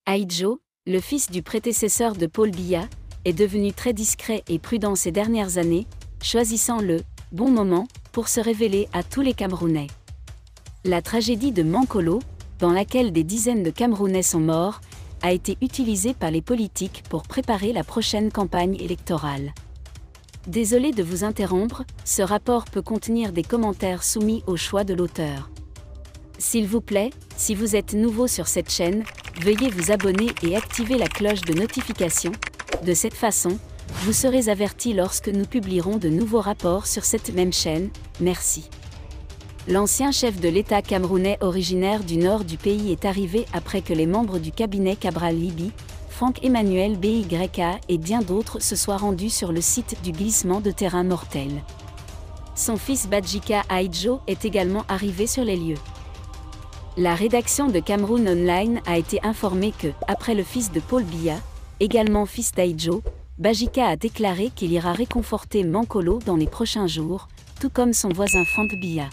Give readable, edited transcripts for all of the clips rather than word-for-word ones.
Aïdjo, le fils du prédécesseur de Paul Biya, est devenu très discret et prudent ces dernières années, choisissant le « bon moment » pour se révéler à tous les Camerounais. La tragédie de Mankolo, dans laquelle des dizaines de Camerounais sont morts, a été utilisée par les politiques pour préparer la prochaine campagne électorale. Désolé de vous interrompre, ce rapport peut contenir des commentaires soumis au choix de l'auteur. S'il vous plaît, si vous êtes nouveau sur cette chaîne, veuillez vous abonner et activer la cloche de notification. De cette façon, vous serez averti lorsque nous publierons de nouveaux rapports sur cette même chaîne. Merci. L'ancien chef de l'État camerounais originaire du nord du pays est arrivé après que les membres du cabinet Cabral Liby, Franck-Emmanuel Byka et bien d'autres se soient rendus sur le site du glissement de terrain mortel. Son fils Badjika Aïdjo est également arrivé sur les lieux. La rédaction de Cameroun Online a été informée que, après le fils de Paul Biya, également fils d'Aïdjo, Badjika a déclaré qu'il ira réconforter Mankolo dans les prochains jours, tout comme son voisin Franck Biya.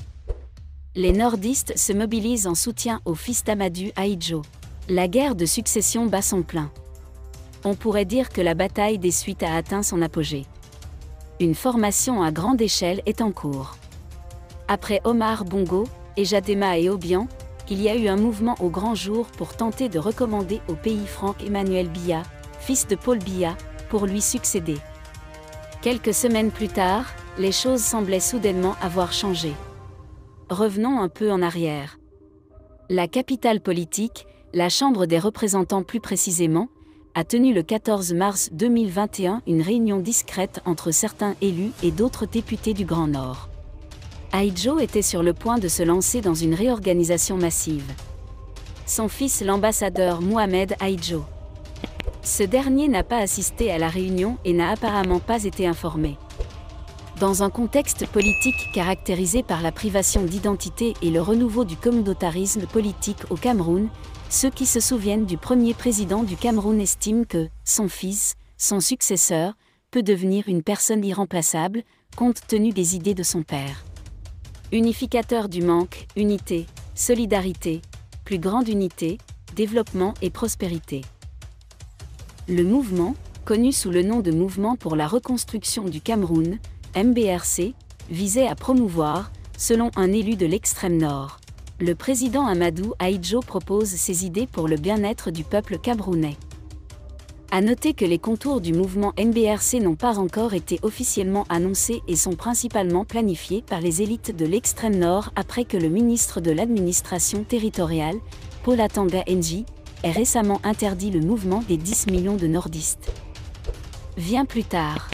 Les nordistes se mobilisent en soutien au fils d'Amadou Aïdjo. La guerre de succession bat son plein. On pourrait dire que la bataille des suites a atteint son apogée. Une formation à grande échelle est en cours. Après Omar Bongo, Ejadema et Obiang, il y a eu un mouvement au grand jour pour tenter de recommander au pays Franck-Emmanuel Biya, fils de Paul Biya, pour lui succéder. Quelques semaines plus tard, les choses semblaient soudainement avoir changé. Revenons un peu en arrière. La capitale politique, la Chambre des représentants plus précisément, a tenu le 14 mars 2021 une réunion discrète entre certains élus et d'autres députés du Grand Nord. Aïdjo était sur le point de se lancer dans une réorganisation massive. Son fils l'ambassadeur Mohamed Aïdjo. Ce dernier n'a pas assisté à la réunion et n'a apparemment pas été informé. Dans un contexte politique caractérisé par la privation d'identité et le renouveau du communautarisme politique au Cameroun, ceux qui se souviennent du premier président du Cameroun estiment que son fils, son successeur, peut devenir une personne irremplaçable, compte tenu des idées de son père. Unificateur du manque, unité, solidarité, plus grande unité, développement et prospérité. Le mouvement, connu sous le nom de Mouvement pour la reconstruction du Cameroun, MBRC, visait à promouvoir, selon un élu de l'extrême nord. Le président Amadou Aïdjo propose ses idées pour le bien-être du peuple camerounais. À noter que les contours du mouvement MBRC n'ont pas encore été officiellement annoncés et sont principalement planifiés par les élites de l'extrême nord après que le ministre de l'administration territoriale, Paul Atanga Nji, ait récemment interdit le mouvement des 10 millions de nordistes. Vient plus tard.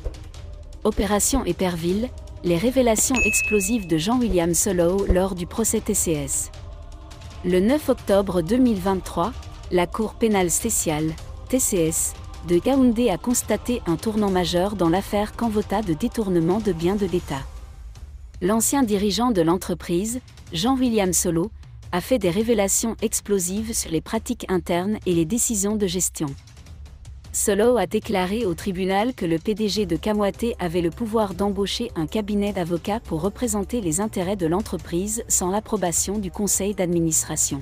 Opération Éperville, les révélations explosives de Jean-William Solow lors du procès TCS. Le 9 octobre 2023, la Cour pénale spéciale, TCS, de Yaoundé a constaté un tournant majeur dans l'affaire Kanvota de détournement de biens de l'État. L'ancien dirigeant de l'entreprise, Jean-William Solow, a fait des révélations explosives sur les pratiques internes et les décisions de gestion. Solow a déclaré au tribunal que le PDG de Kamwate avait le pouvoir d'embaucher un cabinet d'avocats pour représenter les intérêts de l'entreprise sans l'approbation du conseil d'administration.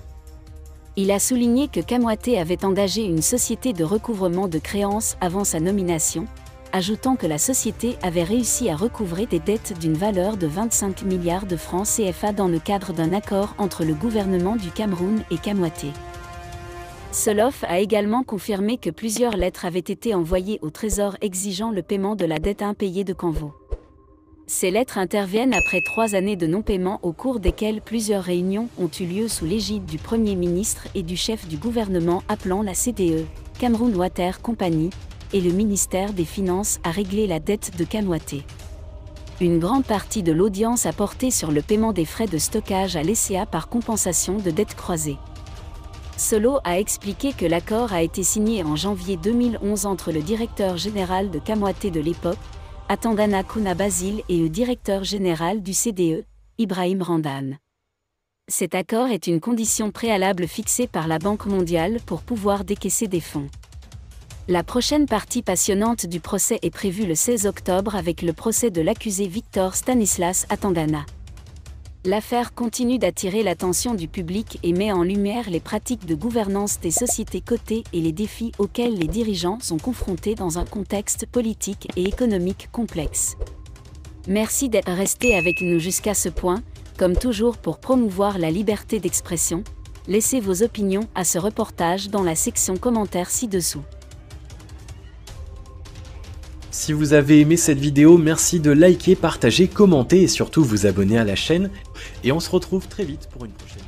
Il a souligné que Kamwate avait engagé une société de recouvrement de créances avant sa nomination, ajoutant que la société avait réussi à recouvrer des dettes d'une valeur de 25 milliards de francs CFA dans le cadre d'un accord entre le gouvernement du Cameroun et Kamwate. Solow a également confirmé que plusieurs lettres avaient été envoyées au Trésor exigeant le paiement de la dette impayée de Kanvo. Ces lettres interviennent après 3 années de non-paiement au cours desquelles plusieurs réunions ont eu lieu sous l'égide du Premier ministre et du chef du gouvernement appelant la CDE, Cameroun Water Company, et le ministère des Finances à régler la dette de Kamwate. Une grande partie de l'audience a porté sur le paiement des frais de stockage à l'ECA par compensation de dettes croisées. Solow a expliqué que l'accord a été signé en janvier 2011 entre le directeur général de Kamwate de l'époque, Atandana Kuna Basile, et le directeur général du CDE, Ibrahim Randan. Cet accord est une condition préalable fixée par la Banque mondiale pour pouvoir décaisser des fonds. La prochaine partie passionnante du procès est prévue le 16 octobre avec le procès de l'accusé Victor Stanislas Atandana. L'affaire continue d'attirer l'attention du public et met en lumière les pratiques de gouvernance des sociétés cotées et les défis auxquels les dirigeants sont confrontés dans un contexte politique et économique complexe. Merci d'être resté avec nous jusqu'à ce point. Comme toujours pour promouvoir la liberté d'expression, laissez vos opinions à ce reportage dans la section commentaires ci-dessous. Si vous avez aimé cette vidéo, merci de liker, partager, commenter et surtout vous abonner à la chaîne. Et on se retrouve très vite pour une prochaine vidéo.